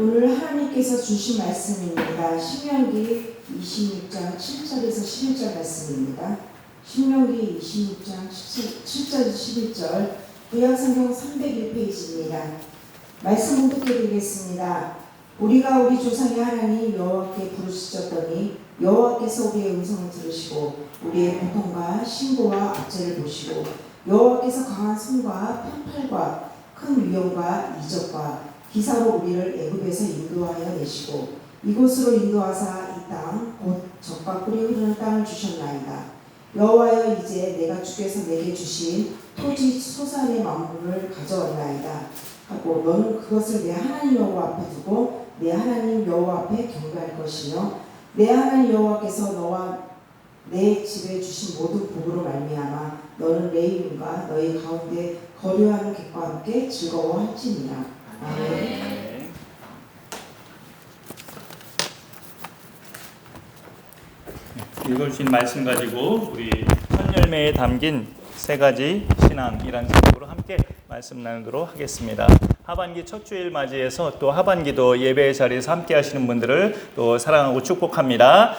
오늘 하나님께서 주신 말씀입니다. 신명기 26장 7절에서 11절 말씀입니다. 신명기 26장 7절에서 11절 구약성경 301페이지입니다. 말씀 봉독해드리겠습니다. 우리가 우리 조상의 하나님 여호와께 부르짖었더니 여호와께서 우리의 음성을 들으시고 우리의 고통과 신고와 압제를 보시고 여호와께서 강한 손과 편팔과 큰 위엄과 이적과 기사로 우리를 애굽에서 인도하여 내시고 이곳으로 인도하사 이 땅 곧 젖과 꿀이 흐르는 땅을 주셨나이다. 여호와여 이제 내가 주께서 내게 주신 토지 소산의 만물을 가져왔나이다 하고 너는 그것을 내 하나님 여호와 앞에 두고 내 하나님 여호와 앞에 경배할 것이며 내 하나님 여호와께서 너와 내 집에 주신 모든 복으로 말미암아 너는 레위인과 너희 가운데 거류하는 객과 함께 즐거워할지니라. 아멘. 읽어주신 말씀 가지고 우리 첫 열매에 담긴 세 가지 신앙이라는 제목으로 함께 말씀 나누도록 하겠습니다. 하반기 첫 주일 맞이해서 또 하반기도 예배의 자리에서 함께 하시는 분들을 또 사랑하고 축복합니다.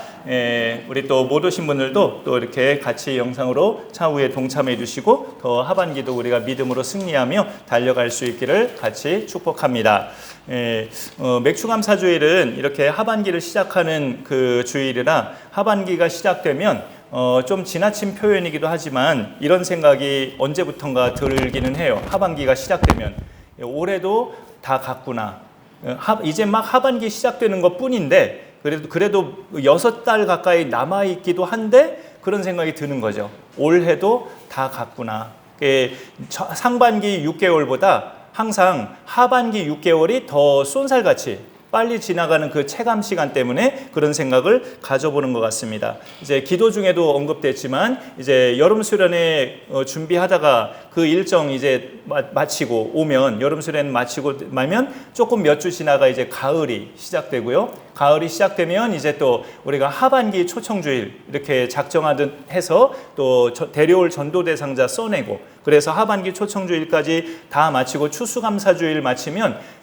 우리 또 못 오신 분들도 또 이렇게 같이 영상으로 차후에 동참해 주시고 더 하반기도 우리가 믿음으로 승리하며 달려갈 수 있기를 같이 축복합니다. 맥주감사주일은 이렇게 하반기를 시작하는 그 주일이라 하반기가 시작되면 좀 지나친 표현이기도 하지만 이런 생각이 언제부턴가 들기는 해요. 하반기가 시작되면 올해도 다 갔구나. 이제 막 하반기 시작되는 것 뿐인데 그래도 6달 가까이 남아있기도 한데 그런 생각이 드는 거죠. 올해도 다 갔구나. 상반기 6개월보다 항상 하반기 6개월이 더 쏜살같이 빨리 지나가는 그 체감 시간 때문에 그런 생각을 가져보는 것 같습니다. 이제 기도 중에도 언급됐지만 이제 여름 수련회 준비하다가 그 일정 이제 마치고 오면 여름 수련 마치고 나면 조금 몇 주 지나가 이제 가을이 시작되고요. 가을이 시작되면 이제 또 우리가 하반기 초청주일 이렇게 작정하듯 해서 또 데려올 전도 대상자 써내고 그래서 하반기 초청주일까지 다 마치고 추수감사주일 마치면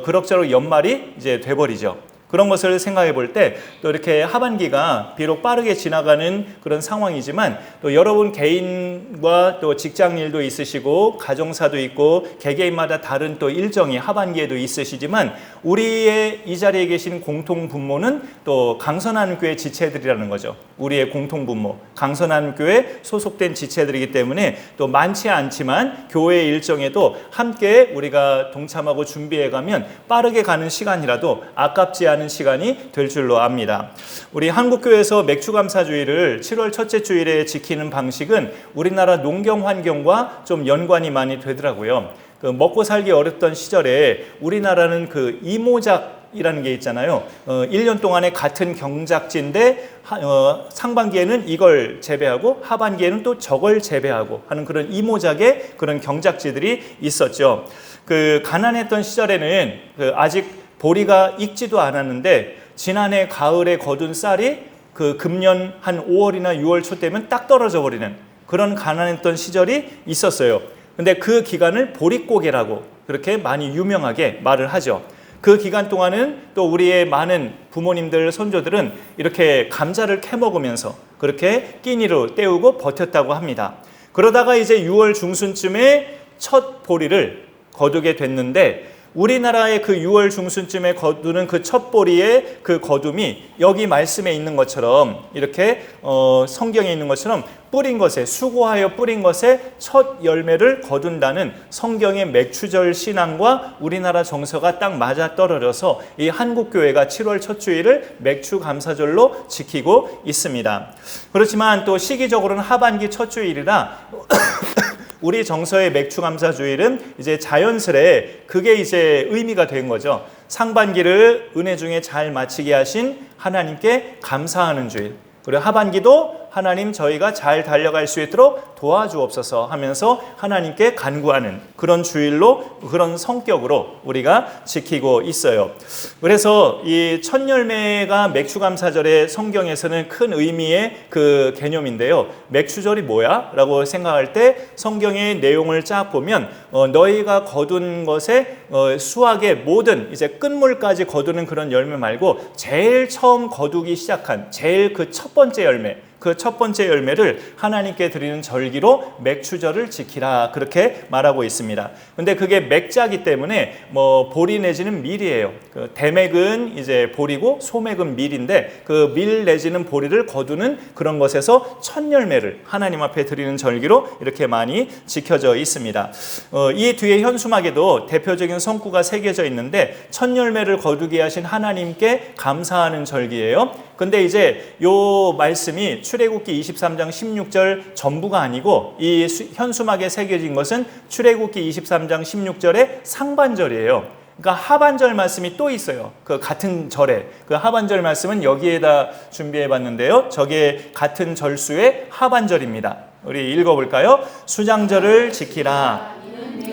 그럭저럭 연말이 이제 돼버리죠. 그런 것을 생각해 볼 때 또 이렇게 하반기가 비록 빠르게 지나가는 그런 상황이지만 또 여러분 개인과 또 직장 일도 있으시고 가정사도 있고 개개인마다 다른 또 일정이 하반기에도 있으시지만 우리의 이 자리에 계신 공통분모는 또 강선한교회 지체들이라는 거죠. 우리의 공통분모 강선한교회 소속된 지체들이기 때문에 또 많지 않지만 교회 일정에도 함께 우리가 동참하고 준비해가면 빠르게 가는 시간이라도 아깝지 않은 시간이 될 줄로 압니다. 우리 한국교회에서 맥주감사주일을 7월 첫째 주일에 지키는 방식은 우리나라 농경 환경과 좀 연관이 많이 되더라고요. 그 먹고 살기 어렵던 시절에 우리나라는 그 이모작이라는 게 있잖아요. 1년 동안에 같은 경작지인데 상반기에는 이걸 재배하고 하반기에는 또 저걸 재배하고 하는 그런 이모작의 그런 경작지들이 있었죠. 그 가난했던 시절에는 아직 보리가 익지도 않았는데 지난해 가을에 거둔 쌀이 그 금년 한 5월이나 6월 초 되면 딱 떨어져 버리는 그런 가난했던 시절이 있었어요. 근데 그 기간을 보릿고개라고 그렇게 많이 유명하게 말을 하죠. 그 기간 동안은 또 우리의 많은 부모님들, 선조들은 이렇게 감자를 캐먹으면서 그렇게 끼니로 때우고 버텼다고 합니다. 그러다가 이제 6월 중순쯤에 첫 보리를 거두게 됐는데 우리나라의 그 6월 중순쯤에 거두는 그 첫 보리의 그 거둠이 여기 말씀에 있는 것처럼 이렇게 성경에 있는 것처럼 뿌린 것에 수고하여 뿌린 것에 첫 열매를 거둔다는 성경의 맥추절 신앙과 우리나라 정서가 딱 맞아 떨어져서 이 한국교회가 7월 첫 주일을 맥추감사절로 지키고 있습니다. 그렇지만 또 시기적으로는 하반기 첫 주일이라 우리 정서의 맥추감사주일은 이제 자연스레 그게 이제 의미가 된 거죠. 상반기를 은혜 중에 잘 마치게 하신 하나님께 감사하는 주일. 그리고 하반기도 하나님 저희가 잘 달려갈 수 있도록 도와주옵소서 하면서 하나님께 간구하는 그런 주일로, 그런 성격으로 우리가 지키고 있어요. 그래서 이 첫 열매가 맥추감사절의 성경에서는 큰 의미의 그 개념인데요. 맥추절이 뭐야? 라고 생각할 때 성경의 내용을 쫙 보면 너희가 거둔 것에 수확의 모든 이제 끝물까지 거두는 그런 열매 말고 제일 처음 거두기 시작한 제일 그 첫 번째 열매, 그 첫 번째 열매를 하나님께 드리는 절기로 맥추절을 지키라, 그렇게 말하고 있습니다. 근데 그게 맥자기 때문에 뭐 보리 내지는 밀이에요. 그 대맥은 이제 보리고 소맥은 밀인데 그 밀 내지는 보리를 거두는 그런 것에서 첫 열매를 하나님 앞에 드리는 절기로 이렇게 많이 지켜져 있습니다. 이 뒤에 현수막에도 대표적인 성구가 새겨져 있는데 첫 열매를 거두게 하신 하나님께 감사하는 절기예요. 근데 이제 요 말씀이 출애굽기 23장 16절 전부가 아니고 이 현수막에 새겨진 것은 출애굽기 23장 16절의 상반절이에요. 그러니까 하반절 말씀이 또 있어요. 그 같은 절에. 그 하반절 말씀은 여기에다 준비해 봤는데요. 저게 같은 절수의 하반절입니다. 우리 읽어볼까요? 수장절을 지키라.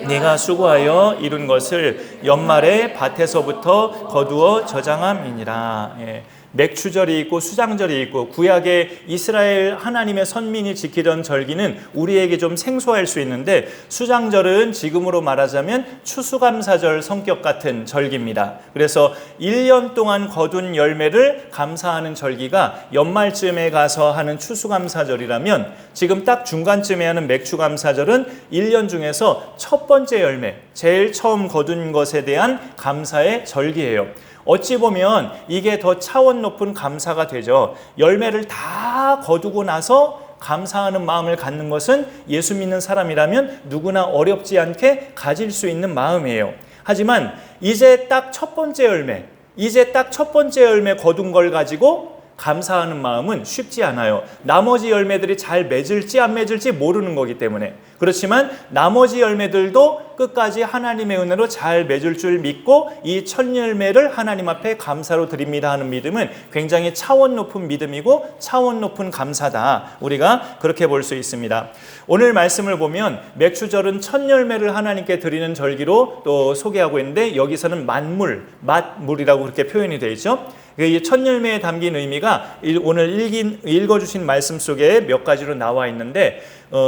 네가 수고하여 이룬 것을 연말에 밭에서부터 거두어 저장함이니라. 예. 맥추절이 있고 수장절이 있고 구약의 이스라엘 하나님의 선민이 지키던 절기는 우리에게 좀 생소할 수 있는데 수장절은 지금으로 말하자면 추수감사절 성격 같은 절기입니다. 그래서 1년 동안 거둔 열매를 감사하는 절기가 연말쯤에 가서 하는 추수감사절이라면 지금 딱 중간쯤에 하는 맥추감사절은 1년 중에서 첫 번째 열매, 제일 처음 거둔 것에 대한 감사의 절기예요. 어찌 보면 이게 더 차원 높은 감사가 되죠. 열매를 다 거두고 나서 감사하는 마음을 갖는 것은 예수 믿는 사람이라면 누구나 어렵지 않게 가질 수 있는 마음이에요. 하지만 이제 딱 첫 번째 열매 거둔 걸 가지고 감사하는 마음은 쉽지 않아요. 나머지 열매들이 잘 맺을지 안 맺을지 모르는 거기 때문에. 그렇지만 나머지 열매들도 끝까지 하나님의 은혜로 잘 맺을 줄 믿고 이 첫 열매를 하나님 앞에 감사로 드립니다 하는 믿음은 굉장히 차원 높은 믿음이고 차원 높은 감사다. 우리가 그렇게 볼 수 있습니다. 오늘 말씀을 보면 맥추절은 첫 열매를 하나님께 드리는 절기로 또 소개하고 있는데 여기서는 맛물이라고 그렇게 표현이 되어 있죠. 이 첫 열매에 담긴 의미가 오늘 읽어주신 말씀 속에 몇 가지로 나와 있는데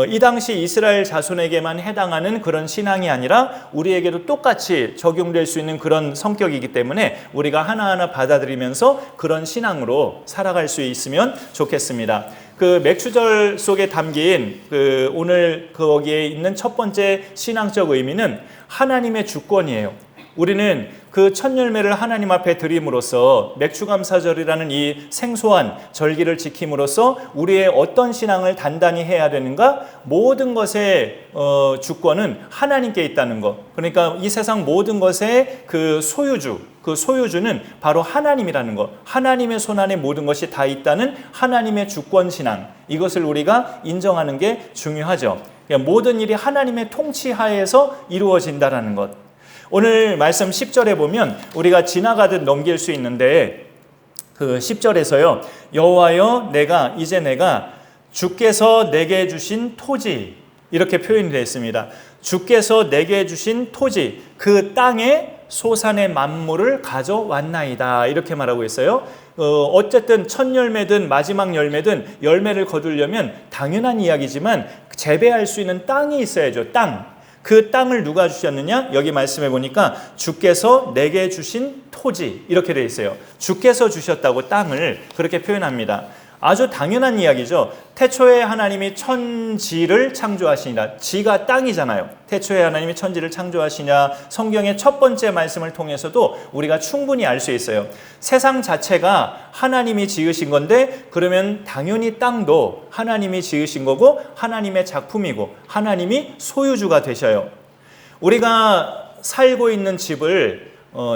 이 당시 이스라엘 자손에게만 해당하는 그런 신앙이 아니라 우리에게도 똑같이 적용될 수 있는 그런 성격이기 때문에 우리가 하나하나 받아들이면서 그런 신앙으로 살아갈 수 있으면 좋겠습니다. 그 맥추절 속에 담긴 그 오늘 거기에 있는 첫 번째 신앙적 의미는 하나님의 주권이에요. 우리는 그 첫 열매를 하나님 앞에 드림으로써 맥추감사절이라는 이 생소한 절기를 지킴으로써 우리의 어떤 신앙을 단단히 해야 되는가? 모든 것의 주권은 하나님께 있다는 것. 그러니까 이 세상 모든 것의 그 소유주는 바로 하나님이라는 것. 하나님의 손안에 모든 것이 다 있다는 하나님의 주권 신앙. 이것을 우리가 인정하는 게 중요하죠. 그러니까 모든 일이 하나님의 통치 하에서 이루어진다라는 것. 오늘 말씀 10절에 보면 우리가 지나가듯 넘길 수 있는데 그 10절에서요. 여호와여 내가 주께서 내게 주신 토지, 이렇게 표현이 되어 있습니다. 주께서 내게 주신 토지, 그 땅에 소산의 만물을 가져왔나이다, 이렇게 말하고 있어요. 어쨌든 첫 열매든 마지막 열매든 열매를 거두려면 당연한 이야기지만 재배할 수 있는 땅이 있어야죠. 그 땅을 누가 주셨느냐? 여기 말씀해 보니까 주께서 내게 주신 토지, 이렇게 되어 있어요. 주께서 주셨다고 땅을 그렇게 표현합니다. 아주 당연한 이야기죠. 태초에 하나님이 천지를 창조하시니라. 지가 땅이잖아요. 태초에 하나님이 천지를 창조하시냐, 성경의 첫 번째 말씀을 통해서도 우리가 충분히 알 수 있어요. 세상 자체가 하나님이 지으신 건데 그러면 당연히 땅도 하나님이 지으신 거고 하나님의 작품이고 하나님이 소유주가 되셔요. 우리가 살고 있는 집을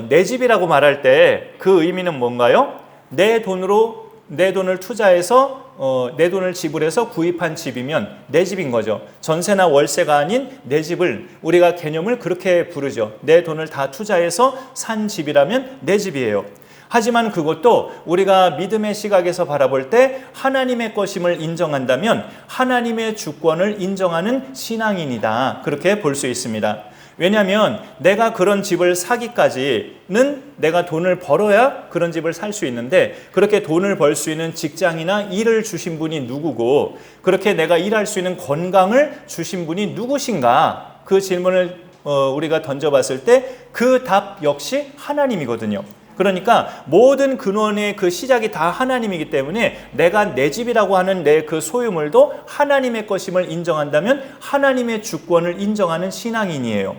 내 집이라고 말할 때 그 의미는 뭔가요? 내 돈을 투자해서 내 돈을 지불해서 구입한 집이면 내 집인 거죠. 전세나 월세가 아닌 내 집을 우리가 개념을 그렇게 부르죠. 내 돈을 다 투자해서 산 집이라면 내 집이에요. 하지만 그것도 우리가 믿음의 시각에서 바라볼 때 하나님의 것임을 인정한다면 하나님의 주권을 인정하는 신앙인이다. 그렇게 볼 수 있습니다. 왜냐하면 내가 그런 집을 사기까지는 내가 돈을 벌어야 그런 집을 살 수 있는데 그렇게 돈을 벌 수 있는 직장이나 일을 주신 분이 누구고 그렇게 내가 일할 수 있는 건강을 주신 분이 누구신가? 그 질문을 우리가 던져봤을 때 그 답 역시 하나님이거든요. 그러니까 모든 근원의 그 시작이 다 하나님이기 때문에 내가 내 집이라고 하는 내 그 소유물도 하나님의 것임을 인정한다면 하나님의 주권을 인정하는 신앙인이에요.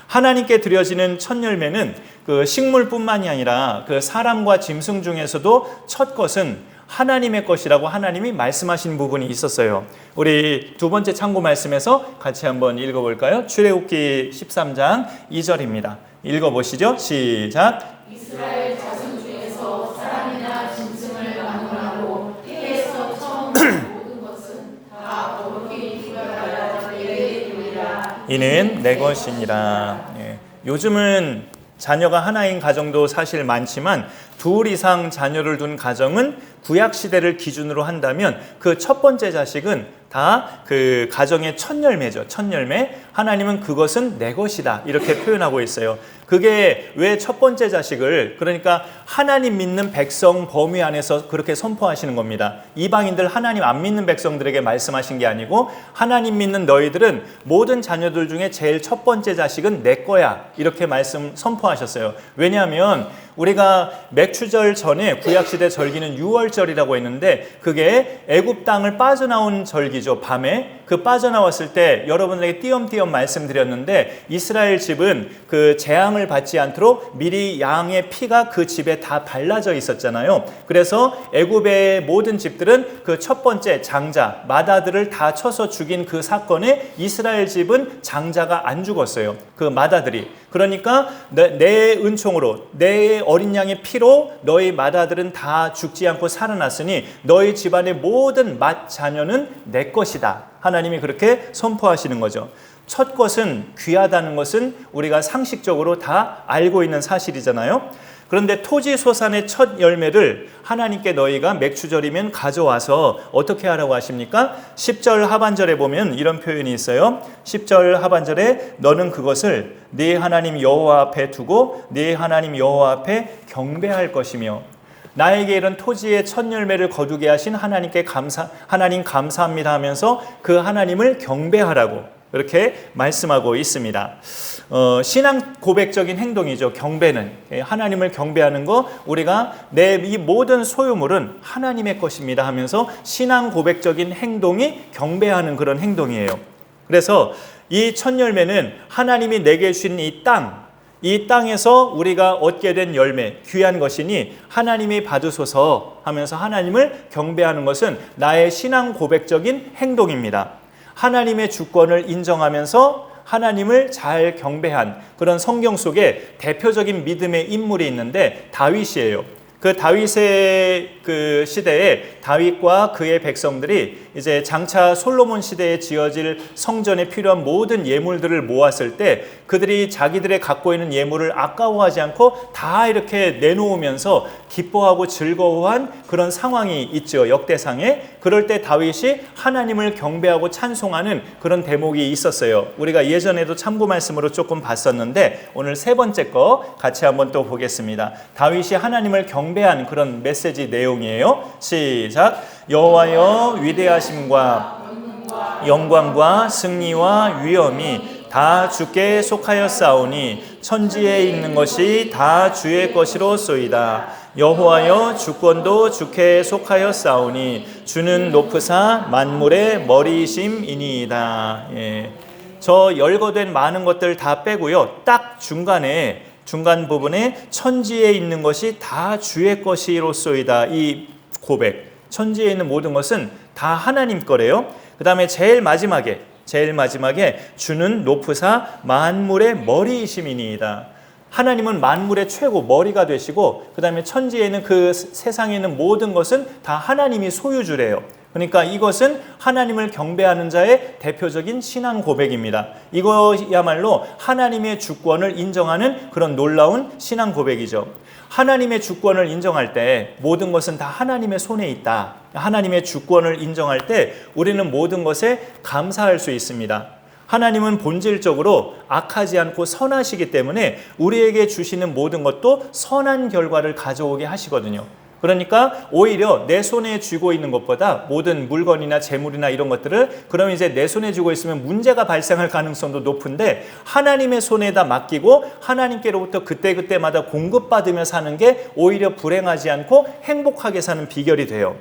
하나님께 드려지는 첫 열매는 그 식물뿐만이 아니라 그 사람과 짐승 중에서도 첫 것은 하나님의 것이라고 하나님이 말씀하신 부분이 있었어요. 우리 두 번째 참고 말씀에서 같이 한번 읽어볼까요? 출애굽기 13장 2절입니다. 읽어보시죠. 시작. 이스라엘 자손 중에서 사람이나 짐승을 만물하고 태에서 처음 모든 것은 다 거룩히 구별하여 내게 드리라. 이는 내 것이니라. 요즘은 자녀가 하나인 가정도 사실 많지만 둘 이상 자녀를 둔 가정은 구약 시대를 기준으로 한다면 그 첫 번째 자식은 다 그 가정의 첫 열매죠. 첫 열매. 하나님은 그것은 내 것이다. 이렇게 표현하고 있어요. 그게 왜 첫 번째 자식을 그러니까 하나님 믿는 백성 범위 안에서 그렇게 선포하시는 겁니다. 이방인들 하나님 안 믿는 백성들에게 말씀하신 게 아니고 하나님 믿는 너희들은 모든 자녀들 중에 제일 첫 번째 자식은 내 거야. 이렇게 말씀 선포하셨어요. 왜냐하면 우리가 맥추절 전에 구약시대 절기는 유월절이라고 했는데 그게 애굽 땅을 빠져나온 절기죠. 밤에 그 빠져나왔을 때 여러분들에게 띄엄띄엄 말씀드렸는데 이스라엘 집은 그 재앙을 받지 않도록 미리 양의 피가 그 집에 다 발라져 있었잖아요. 그래서 애굽의 모든 집들은 그 첫 번째 장자 마다들을 다 쳐서 죽인 그 사건에 이스라엘 집은 장자가 안 죽었어요. 그 마다들이. 그러니까 내 은총으로 내 어린 양의 피로 너희 마다들은 다 죽지 않고 살아났으니 너희 집안의 모든 맏 자녀는 내 것이다. 하나님이 그렇게 선포하시는 거죠. 첫 것은 귀하다는 것은 우리가 상식적으로 다 알고 있는 사실이잖아요. 그런데 토지소산의 첫 열매를 하나님께 너희가 맥추절이면 가져와서 어떻게 하라고 하십니까? 10절 하반절에 보면 이런 표현이 있어요. 10절 하반절에 너는 그것을 네 하나님 여호와 앞에 두고 네 하나님 여호와 앞에 경배할 것이며 나에게 이런 토지의 첫 열매를 거두게 하신 하나님께 하나님 감사합니다 하면서 그 하나님을 경배하라고 이렇게 말씀하고 있습니다. 신앙 고백적인 행동이죠. 경배는 하나님을 경배하는 거 우리가 내 이 모든 소유물은 하나님의 것입니다 하면서 신앙 고백적인 행동이 경배하는 그런 행동이에요. 그래서 이 첫 열매는 하나님이 내게 주신 이 땅에서 우리가 얻게 된 열매, 귀한 것이니 하나님이 받으소서 하면서 하나님을 경배하는 것은 나의 신앙 고백적인 행동입니다. 하나님의 주권을 인정하면서 하나님을 잘 경배한 그런 성경 속에 대표적인 믿음의 인물이 있는데 다윗이에요. 그 다윗의 그 시대에 다윗과 그의 백성들이 이제 장차 솔로몬 시대에 지어질 성전에 필요한 모든 예물들을 모았을 때 그들이 자기들의 갖고 있는 예물을 아까워하지 않고 다 이렇게 내놓으면서 기뻐하고 즐거워한 그런 상황이 있죠. 역대상에. 그럴 때 다윗이 하나님을 경배하고 찬송하는 그런 대목이 있었어요. 우리가 예전에도 참고 말씀으로 조금 봤었는데 오늘 세 번째 거 같이 한번 또 보겠습니다. 다윗이 하나님을 경배한 그런 메시지 내용이에요. 시작. 여호와여 위대하심과 영광과 승리와 위엄이 다 주께 속하였사오니 천지에 있는 것이 다 주의 것이로소이다. 여호와여 주권도 주께 속하였사오니 주는 높으사 만물의 머리이심이니이다. 저 열거된 많은 것들 다 빼고요. 딱 중간 부분에 천지에 있는 것이 다 주의 것이로소이다. 이 고백. 천지에 있는 모든 것은 다 하나님 거래요. 그 다음에 제일 마지막에 주는 높으사 만물의 머리이심이니이다. 하나님은 만물의 최고 머리가 되시고 그 다음에 천지에 있는 그 세상에 있는 모든 것은 다 하나님이 소유주래요. 그러니까 이것은 하나님을 경배하는 자의 대표적인 신앙 고백입니다. 이거야말로 하나님의 주권을 인정하는 그런 놀라운 신앙 고백이죠. 하나님의 주권을 인정할 때 모든 것은 다 하나님의 손에 있다. 하나님의 주권을 인정할 때 우리는 모든 것에 감사할 수 있습니다. 하나님은 본질적으로 악하지 않고 선하시기 때문에 우리에게 주시는 모든 것도 선한 결과를 가져오게 하시거든요. 그러니까 오히려 내 손에 쥐고 있는 것보다 모든 물건이나 재물이나 이런 것들을 그러면 이제 내 손에 쥐고 있으면 문제가 발생할 가능성도 높은데 하나님의 손에다 맡기고 하나님께로부터 그때그때마다 공급받으며 사는 게 오히려 불행하지 않고 행복하게 사는 비결이 돼요.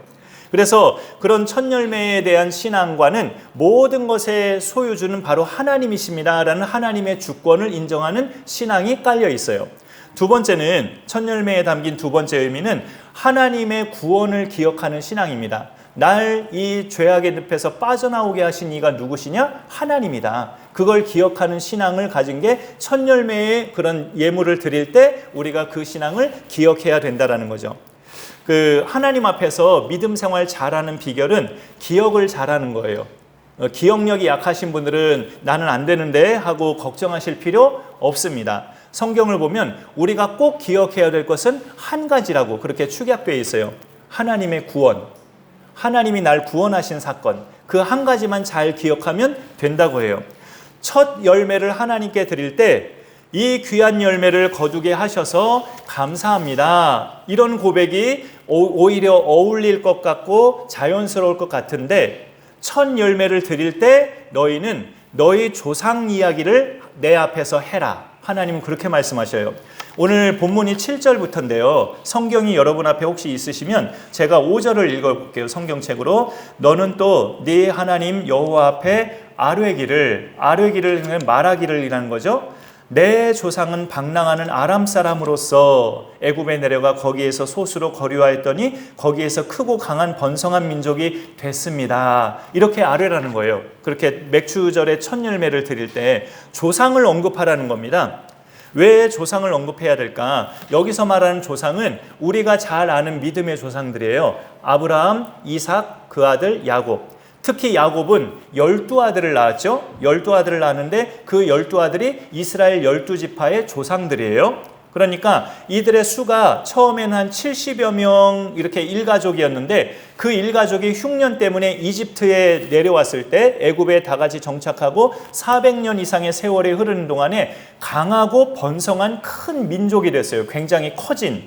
그래서 그런 첫 열매에 대한 신앙과는 모든 것의 소유주는 바로 하나님이십니다라는 하나님의 주권을 인정하는 신앙이 깔려 있어요. 두 번째는 첫 열매에 담긴 두 번째 의미는 하나님의 구원을 기억하는 신앙입니다. 날 이 죄악의 늪에서 빠져나오게 하신 이가 누구시냐? 하나님이다. 그걸 기억하는 신앙을 가진 게 첫 열매의 그런 예물을 드릴 때 우리가 그 신앙을 기억해야 된다라는 거죠. 하나님 앞에서 믿음 생활 잘하는 비결은 기억을 잘하는 거예요. 기억력이 약하신 분들은 나는 안 되는데 하고 걱정하실 필요 없습니다. 성경을 보면 우리가 꼭 기억해야 될 것은 한 가지라고 그렇게 축약되어 있어요. 하나님의 구원. 하나님이 날 구원하신 사건. 그 한 가지만 잘 기억하면 된다고 해요. 첫 열매를 하나님께 드릴 때 이 귀한 열매를 거두게 하셔서 감사합니다. 이런 고백이 오히려 어울릴 것 같고 자연스러울 것 같은데 첫 열매를 드릴 때 너희는 너희 조상 이야기를 내 앞에서 해라. 하나님은 그렇게 말씀하셔요. 오늘 본문이 7절부터인데요. 성경이 여러분 앞에 혹시 있으시면 제가 5절을 읽어볼게요. 성경책으로. 너는 또 네 하나님 여호와 앞에 아뢰기를 말하기를 이라는 거죠. 내 조상은 방랑하는 아람 사람으로서 애굽에 내려가 거기에서 소수로 거류하였더니 거기에서 크고 강한 번성한 민족이 됐습니다. 이렇게 아뢰라는 거예요. 그렇게 맥주절의 첫 열매를 드릴 때 조상을 언급하라는 겁니다. 왜 조상을 언급해야 될까? 여기서 말하는 조상은 우리가 잘 아는 믿음의 조상들이에요. 아브라함, 이삭, 그 아들 야곱. 특히 야곱은 12아들을 낳았죠. 12아들을 낳았는데 그 12아들이 이스라엘 12지파의 조상들이에요. 그러니까 이들의 수가 처음에는 한 70여 명 이렇게 일가족이었는데 그 일가족이 흉년 때문에 이집트에 내려왔을 때 애굽에 다 같이 정착하고 400년 이상의 세월이 흐르는 동안에 강하고 번성한 큰 민족이 됐어요. 굉장히 커진.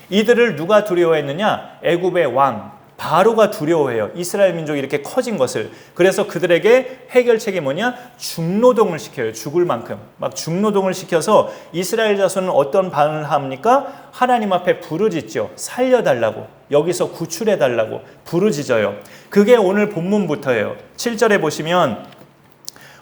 이들을 누가 두려워했느냐? 애굽의 왕 바로가 두려워해요. 이스라엘 민족이 이렇게 커진 것을. 그래서 그들에게 해결책이 뭐냐? 중노동을 시켜요. 죽을 만큼. 막 중노동을 시켜서 이스라엘 자손은 어떤 반응을 합니까? 하나님 앞에 부르짖죠. 살려달라고. 여기서 구출해달라고 부르짖어요. 그게 오늘 본문부터예요. 7절에 보시면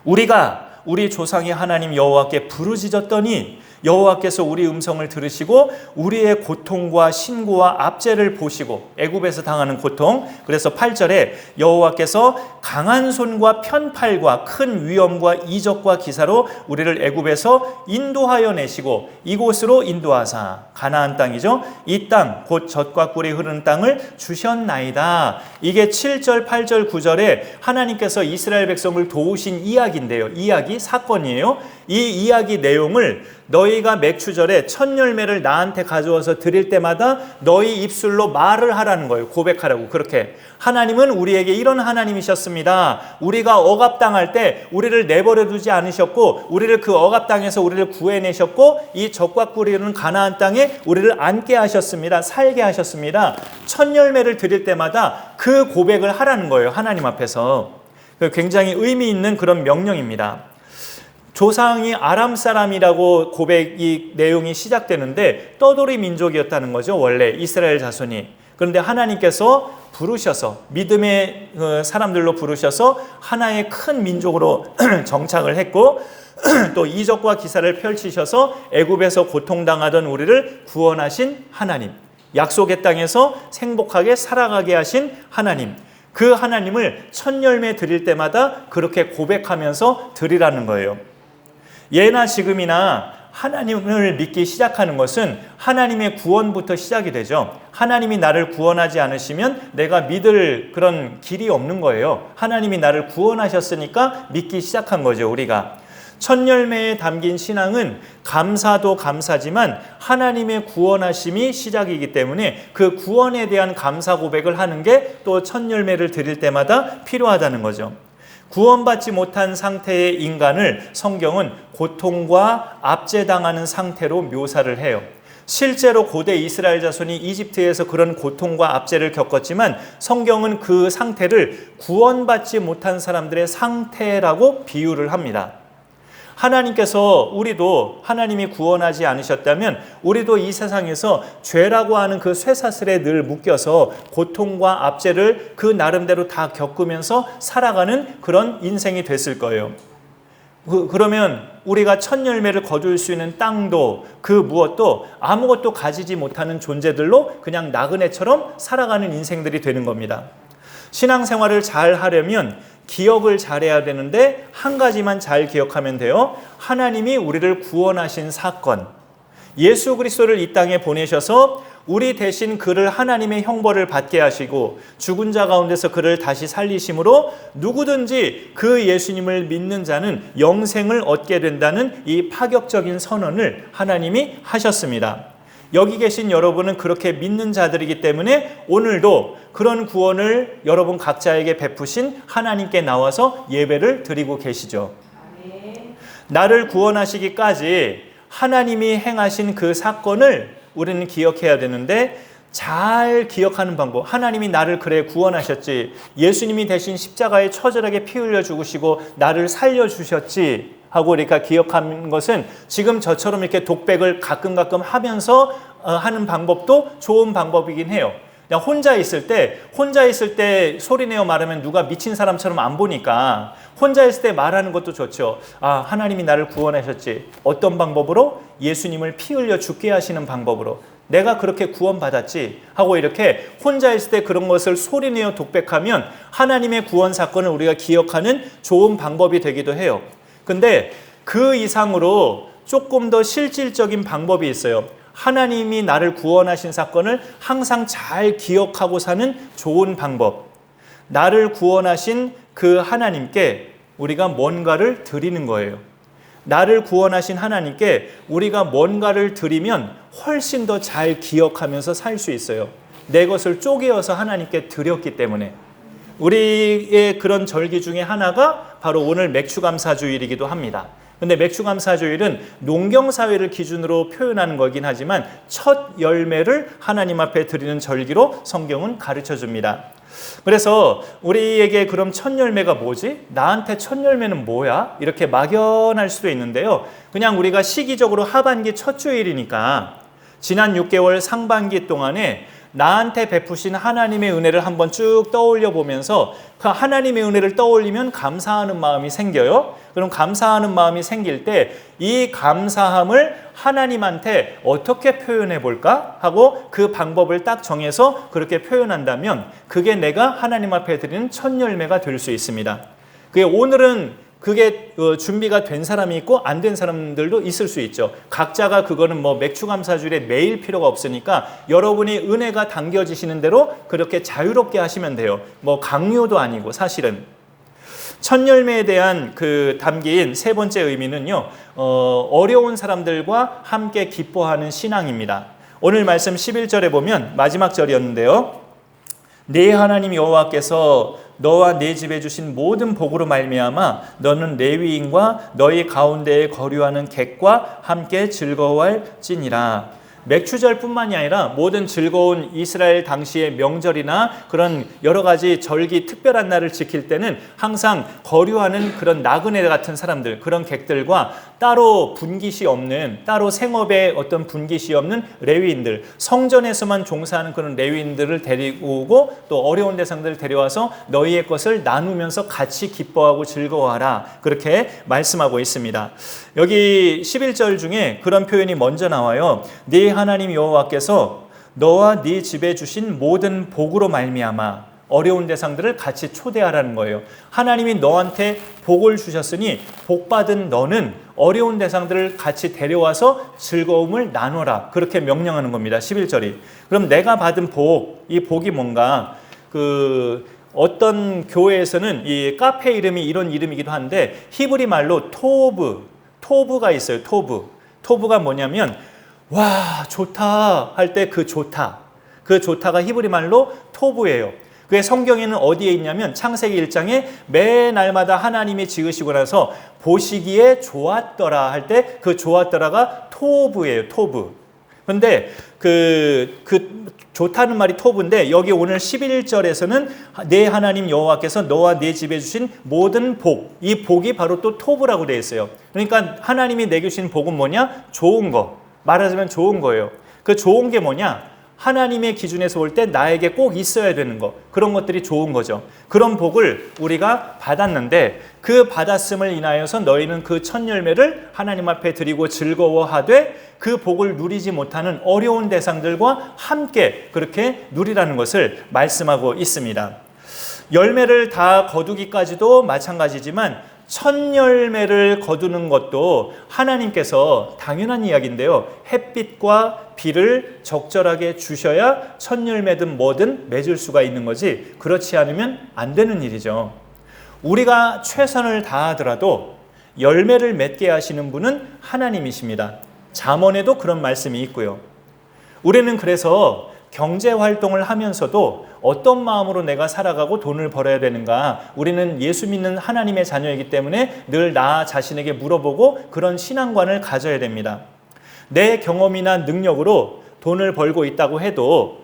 우리가 우리 조상의 하나님 여호와께 부르짖었더니 여호와께서 우리 음성을 들으시고 우리의 고통과 신고와 압제를 보시고 애굽에서 당하는 고통. 그래서 8절에 여호와께서 강한 손과 편팔과 큰 위엄과 이적과 기사로 우리를 애굽에서 인도하여 내시고 이곳으로 인도하사 가나안 땅이죠. 이 땅 곧 젖과 꿀이 흐르는 땅을 주셨나이다. 이게 7절, 8절, 9절에 하나님께서 이스라엘 백성을 도우신 이야기인데요. 이야기, 사건이에요. 이 이야기 내용을 너희가 맥추절에 첫 열매를 나한테 가져와서 드릴 때마다 너희 입술로 말을 하라는 거예요. 고백하라고. 그렇게 하나님은 우리에게 이런 하나님이셨습니다. 우리가 억압당할 때 우리를 내버려 두지 않으셨고 우리를 그 억압당에서 우리를 구해내셨고 이 젖과 꿀이 흐르는 가나안 땅에 우리를 앉게 하셨습니다. 살게 하셨습니다. 첫 열매를 드릴 때마다 그 고백을 하라는 거예요. 하나님 앞에서. 굉장히 의미 있는 그런 명령입니다. 조상이 아람 사람이라고 고백이 내용이 시작되는데 떠돌이 민족이었다는 거죠. 원래 이스라엘 자손이. 그런데 하나님께서 부르셔서 믿음의 사람들로 부르셔서 하나의 큰 민족으로 정착을 했고 또 이적과 기사를 펼치셔서 애굽에서 고통당하던 우리를 구원하신 하나님. 약속의 땅에서 행복하게 살아가게 하신 하나님. 그 하나님을 첫 열매 드릴 때마다 그렇게 고백하면서 드리라는 거예요. 예나 지금이나 하나님을 믿기 시작하는 것은 하나님의 구원부터 시작이 되죠. 하나님이 나를 구원하지 않으시면 내가 믿을 그런 길이 없는 거예요. 하나님이 나를 구원하셨으니까 믿기 시작한 거죠, 우리가. 첫 열매에 담긴 신앙은 감사도 감사지만 하나님의 구원하심이 시작이기 때문에 그 구원에 대한 감사 고백을 하는 게 또 첫 열매를 드릴 때마다 필요하다는 거죠. 구원받지 못한 상태의 인간을 성경은 고통과 압제당하는 상태로 묘사를 해요. 실제로 고대 이스라엘 자손이 이집트에서 그런 고통과 압제를 겪었지만 성경은 그 상태를 구원받지 못한 사람들의 상태라고 비유를 합니다. 하나님께서 우리도 하나님이 구원하지 않으셨다면 우리도 이 세상에서 죄라고 하는 그 쇠사슬에 늘 묶여서 고통과 압제를 그 나름대로 다 겪으면서 살아가는 그런 인생이 됐을 거예요. 그러면 우리가 첫 열매를 거둘 수 있는 땅도 그 무엇도 아무것도 가지지 못하는 존재들로 그냥 나그네처럼 살아가는 인생들이 되는 겁니다. 신앙생활을 잘 하려면 기억을 잘해야 되는데 한 가지만 잘 기억하면 돼요. 하나님이 우리를 구원하신 사건, 예수 그리스도를 이 땅에 보내셔서 우리 대신 그를 하나님의 형벌을 받게 하시고 죽은 자 가운데서 그를 다시 살리심으로 누구든지 그 예수님을 믿는 자는 영생을 얻게 된다는 이 파격적인 선언을 하나님이 하셨습니다. 여기 계신 여러분은 그렇게 믿는 자들이기 때문에 오늘도 그런 구원을 여러분 각자에게 베푸신 하나님께 나와서 예배를 드리고 계시죠. 나를 구원하시기까지 하나님이 행하신 그 사건을 우리는 기억해야 되는데 잘 기억하는 방법, 하나님이 나를 그래 구원하셨지, 예수님이 대신 십자가에 처절하게 피 흘려 죽으시고 나를 살려주셨지 하고 우리가 기억하는 것은 지금 저처럼 이렇게 독백을 가끔 하면서 하는 방법도 좋은 방법이긴 해요. 그냥 혼자 있을 때 소리내어 말하면 누가 미친 사람처럼 안 보니까 혼자 있을 때 말하는 것도 좋죠. 아, 하나님이 나를 구원하셨지. 어떤 방법으로? 예수님을 피 흘려 죽게 하시는 방법으로. 내가 그렇게 구원받았지 하고 이렇게 혼자 있을 때 그런 것을 소리내어 독백하면 하나님의 구원 사건을 우리가 기억하는 좋은 방법이 되기도 해요. 근데 그 이상으로 조금 더 실질적인 방법이 있어요. 하나님이 나를 구원하신 사건을 항상 잘 기억하고 사는 좋은 방법. 나를 구원하신 그 하나님께 우리가 뭔가를 드리는 거예요. 나를 구원하신 하나님께 우리가 뭔가를 드리면 훨씬 더 잘 기억하면서 살 수 있어요. 내 것을 쪼개어서 하나님께 드렸기 때문에. 우리의 그런 절기 중에 하나가 바로 오늘 맥추감사주일이기도 합니다. 근데 맥추감사주일은 농경사회를 기준으로 표현하는 거긴 하지만 첫 열매를 하나님 앞에 드리는 절기로 성경은 가르쳐 줍니다. 그래서 우리에게 그럼 첫 열매가 뭐지? 나한테 첫 열매는 뭐야? 이렇게 막연할 수도 있는데요. 그냥 우리가 시기적으로 하반기 첫 주일이니까 지난 6개월 상반기 동안에 나한테 베푸신 하나님의 은혜를 한번 쭉 떠올려 보면서 그 하나님의 은혜를 떠올리면 감사하는 마음이 생겨요. 그럼 감사하는 마음이 생길 때 이 감사함을 하나님한테 어떻게 표현해 볼까 하고 그 방법을 딱 정해서 그렇게 표현한다면 그게 내가 하나님 앞에 드리는 첫 열매가 될 수 있습니다. 그게 오늘은 그게 준비가 된 사람이 있고 안 된 사람들도 있을 수 있죠. 각자가 그거는 뭐 맥추감사주일에 매일 필요가 없으니까 여러분이 은혜가 당겨지시는 대로 그렇게 자유롭게 하시면 돼요. 뭐 강요도 아니고 사실은. 첫 열매에 대한 그 담긴 세 번째 의미는요. 어려운 사람들과 함께 기뻐하는 신앙입니다. 오늘 말씀 11절에 보면 마지막 절이었는데요. 네 하나님 여호와께서 너와 네 집에 주신 모든 복으로 말미암아 너는 레위인과 너희 가운데에 거류하는 객과 함께 즐거워할지니라. 맥추절뿐만이 아니라 모든 즐거운 이스라엘 당시의 명절이나 그런 여러 가지 절기 특별한 날을 지킬 때는 항상 거류하는 그런 나그네 같은 사람들, 그런 객들과 따로 분깃이 없는, 따로 생업에 어떤 분깃이 없는 레위인들, 성전에서만 종사하는 그런 레위인들을 데리고 오고 또 어려운 대상들을 데려와서 너희의 것을 나누면서 같이 기뻐하고 즐거워하라. 그렇게 말씀하고 있습니다. 여기 11절 중에 그런 표현이 먼저 나와요. 네 하나님 여호와께서 너와 네 집에 주신 모든 복으로 말미암아. 어려운 대상들을 같이 초대하라는 거예요. 하나님이 너한테 복을 주셨으니 복 받은 너는 어려운 대상들을 같이 데려와서 즐거움을 나눠라. 그렇게 명령하는 겁니다. 11절이. 그럼 내가 받은 복, 이 복이 뭔가 어떤 교회에서는 이 카페 이름이 이런 이름이기도 한데 히브리 말로 토브가 있어요. 토브가 뭐냐면 와 좋다 할 때 그 좋다가 히브리 말로 토브예요. 그게 성경에는 어디에 있냐면 창세기 1장에 매 날마다 하나님이 지으시고 나서 보시기에 좋았더라 할 때 그 좋았더라가 토브예요. 그런데 좋다는 말이 토브인데 여기 오늘 11절에서는 내 하나님 여호와께서 너와 네 집에 주신 모든 복, 이 복이 바로 또 토브라고 되어 있어요. 그러니까 하나님이 내게 주신 복은 뭐냐? 좋은 거. 말하자면 좋은 거예요. 그 좋은 게 뭐냐? 하나님의 기준에서 볼 때 나에게 꼭 있어야 되는 거, 그런 것들이 좋은 거죠. 그런 복을 우리가 받았는데 그 받았음을 인하여서 너희는 그 첫 열매를 하나님 앞에 드리고 즐거워하되 그 복을 누리지 못하는 어려운 대상들과 함께 그렇게 누리라는 것을 말씀하고 있습니다. 열매를 다 거두기까지도 마찬가지지만 첫 열매를 거두는 것도 하나님께서 당연한 이야기인데요. 햇빛과 비를 적절하게 주셔야 첫 열매든 뭐든 맺을 수가 있는 거지, 그렇지 않으면 안 되는 일이죠. 우리가 최선을 다하더라도 열매를 맺게 하시는 분은 하나님이십니다. 잠언에도 그런 말씀이 있고요. 우리는 그래서 경제활동을 하면서도 어떤 마음으로 내가 살아가고 돈을 벌어야 되는가, 우리는 예수 믿는 하나님의 자녀이기 때문에 늘 나 자신에게 물어보고 그런 신앙관을 가져야 됩니다. 내 경험이나 능력으로 돈을 벌고 있다고 해도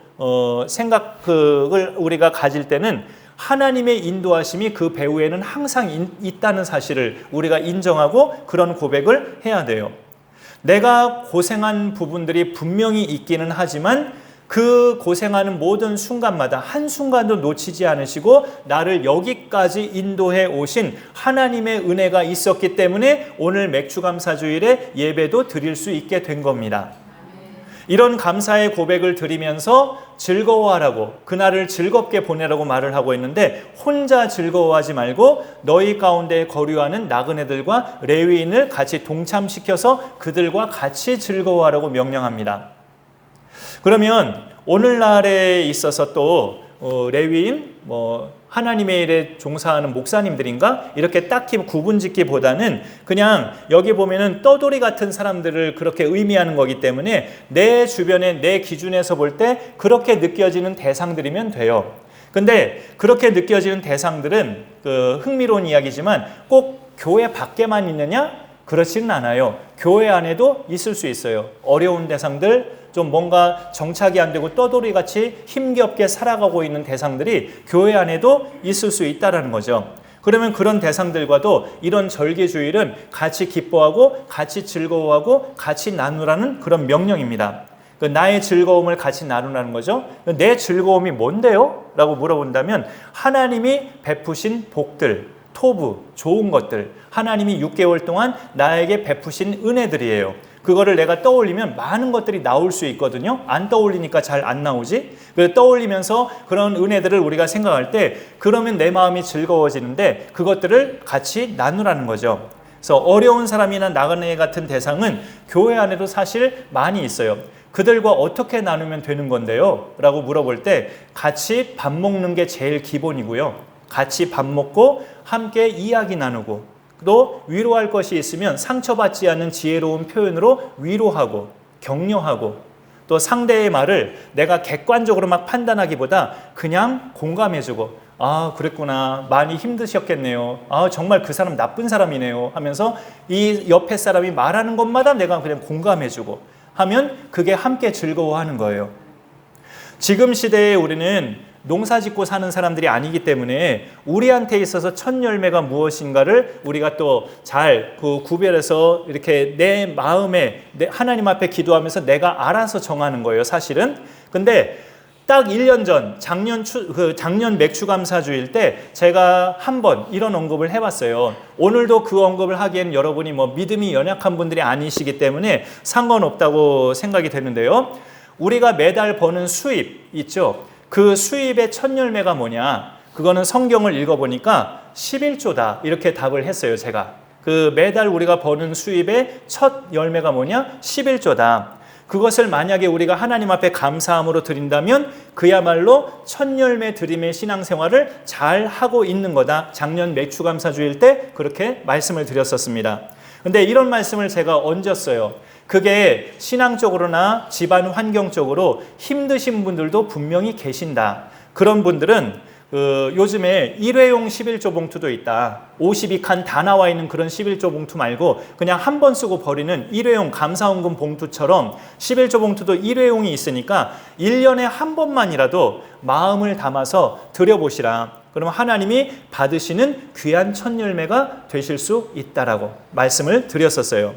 생각을 우리가 가질 때는 하나님의 인도하심이 그 배후에는 항상 있다는 사실을 우리가 인정하고 그런 고백을 해야 돼요. 내가 고생한 부분들이 분명히 있기는 하지만 그 고생하는 모든 순간마다 한순간도 놓치지 않으시고 나를 여기까지 인도해 오신 하나님의 은혜가 있었기 때문에 오늘 맥주감사주일에 예배도 드릴 수 있게 된 겁니다. 이런 감사의 고백을 드리면서 즐거워하라고, 그날을 즐겁게 보내라고 말을 하고 있는데 혼자 즐거워하지 말고 너희 가운데 거류하는 나그네들과 레위인을 같이 동참시켜서 그들과 같이 즐거워하라고 명령합니다. 그러면 오늘날에 있어서 또 레위인, 하나님의 일에 종사하는 목사님들인가 이렇게 딱히 구분짓기보다는 그냥 여기 보면은 떠돌이 같은 사람들을 그렇게 의미하는 거기 때문에 내 주변에 내 기준에서 볼 때 그렇게 느껴지는 대상들이면 돼요. 근데 그렇게 느껴지는 대상들은 흥미로운 이야기지만 꼭 교회 밖에만 있느냐? 그렇지는 않아요. 교회 안에도 있을 수 있어요. 어려운 대상들, 좀 뭔가 정착이 안 되고 떠돌이같이 힘겹게 살아가고 있는 대상들이 교회 안에도 있을 수 있다는 거죠. 그러면 그런 대상들과도 이런 절기주일은 같이 기뻐하고 같이 즐거워하고 같이 나누라는 그런 명령입니다. 나의 즐거움을 같이 나누라는 거죠. 내 즐거움이 뭔데요? 라고 물어본다면 하나님이 베푸신 복들, 토부, 좋은 것들, 하나님이 6개월 동안 나에게 베푸신 은혜들이에요. 그거를 내가 떠올리면 많은 것들이 나올 수 있거든요. 안 떠올리니까 잘 안 나오지. 그래서 떠올리면서 그런 은혜들을 우리가 생각할 때 그러면 내 마음이 즐거워지는데 그것들을 같이 나누라는 거죠. 그래서 어려운 사람이나 나그네 같은 대상은 교회 안에도 사실 많이 있어요. 그들과 어떻게 나누면 되는 건데요? 라고 물어볼 때 같이 밥 먹는 게 제일 기본이고요. 같이 밥 먹고 함께 이야기 나누고 또 위로할 것이 있으면 상처받지 않는 지혜로운 표현으로 위로하고 격려하고 또 상대의 말을 내가 객관적으로 막 판단하기보다 그냥 공감해주고 아 그랬구나, 많이 힘드셨겠네요, 아 정말 그 사람 나쁜 사람이네요 하면서 이 옆에 사람이 말하는 것마다 내가 그냥 공감해주고 하면 그게 함께 즐거워하는 거예요. 지금 시대에 우리는 농사 짓고 사는 사람들이 아니기 때문에 우리한테 있어서 첫 열매가 무엇인가를 우리가 또 잘 구별해서 이렇게 내 마음에 하나님 앞에 기도하면서 내가 알아서 정하는 거예요, 사실은. 근데 딱 1년 전 작년 맥주감사주일 때 제가 한번 이런 언급을 해봤어요. 오늘도 그 언급을 하기엔 여러분이 믿음이 연약한 분들이 아니시기 때문에 상관없다고 생각이 되는데요. 우리가 매달 버는 수입 있죠. 그 수입의 첫 열매가 뭐냐? 그거는 성경을 읽어보니까 11조다. 이렇게 답을 했어요, 제가. 그 매달 우리가 버는 수입의 첫 열매가 뭐냐? 11조다. 그것을 만약에 우리가 하나님 앞에 감사함으로 드린다면 그야말로 첫 열매 드림의 신앙생활을 잘 하고 있는 거다. 작년 맥주감사주일 때 그렇게 말씀을 드렸었습니다. 근데 이런 말씀을 제가 얹었어요. 그게 신앙적으로나 집안 환경적으로 힘드신 분들도 분명히 계신다. 그런 분들은 요즘에 일회용 11조 봉투도 있다. 52칸 다 나와 있는 그런 11조 봉투 말고 그냥 한 번 쓰고 버리는 일회용 감사원금 봉투처럼 11조 봉투도 일회용이 있으니까 1년에 한 번만이라도 마음을 담아서 드려보시라. 그러면 하나님이 받으시는 귀한 첫 열매가 되실 수 있다라고 말씀을 드렸었어요.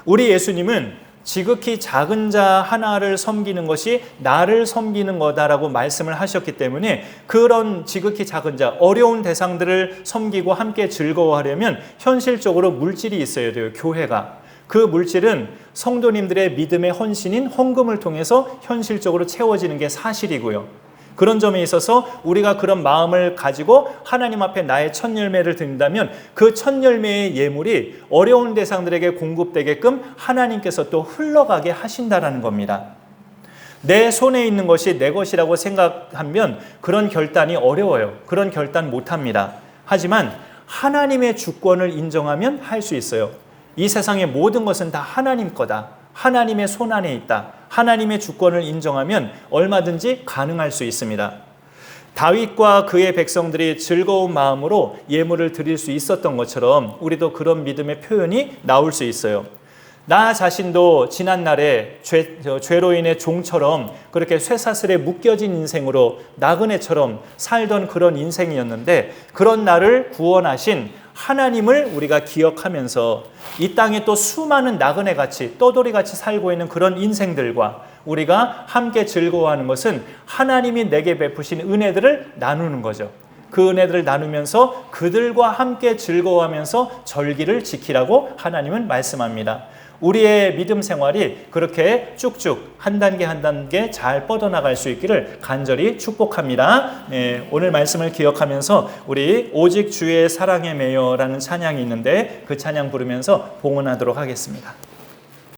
우리 예수님은 지극히 작은 자 하나를 섬기는 것이 나를 섬기는 거다라고 말씀을 하셨기 때문에 그런 지극히 작은 자, 어려운 대상들을 섬기고 함께 즐거워하려면 현실적으로 물질이 있어야 돼요, 교회가. 그 물질은 성도님들의 믿음의 헌신인 헌금을 통해서 현실적으로 채워지는 게 사실이고요. 그런 점에 있어서 우리가 그런 마음을 가지고 하나님 앞에 나의 첫 열매를 드린다면 그 첫 열매의 예물이 어려운 대상들에게 공급되게끔 하나님께서 또 흘러가게 하신다라는 겁니다. 내 손에 있는 것이 내 것이라고 생각하면 그런 결단이 어려워요. 그런 결단 못합니다. 하지만 하나님의 주권을 인정하면 할 수 있어요. 이 세상의 모든 것은 다 하나님 거다. 하나님의 손 안에 있다. 하나님의 주권을 인정하면 얼마든지 가능할 수 있습니다. 다윗과 그의 백성들이 즐거운 마음으로 예물을 드릴 수 있었던 것처럼 우리도 그런 믿음의 표현이 나올 수 있어요. 나 자신도 지난날에 죄로 인해 종처럼 그렇게 쇠사슬에 묶여진 인생으로 나그네처럼 살던 그런 인생이었는데 그런 나를 구원하신 하나님을 우리가 기억하면서 이 땅에 또 수많은 나그네같이 떠돌이같이 살고 있는 그런 인생들과 우리가 함께 즐거워하는 것은 하나님이 내게 베푸신 은혜들을 나누는 거죠. 그 은혜들을 나누면서 그들과 함께 즐거워하면서 절기를 지키라고 하나님은 말씀합니다. 우리의 믿음 생활이 그렇게 쭉쭉 한 단계 한 단계 잘 뻗어나갈 수 있기를 간절히 축복합니다. 네, 오늘 말씀을 기억하면서 우리 오직 주의 사랑에 매여라는 찬양이 있는데 그 찬양 부르면서 봉헌하도록 하겠습니다.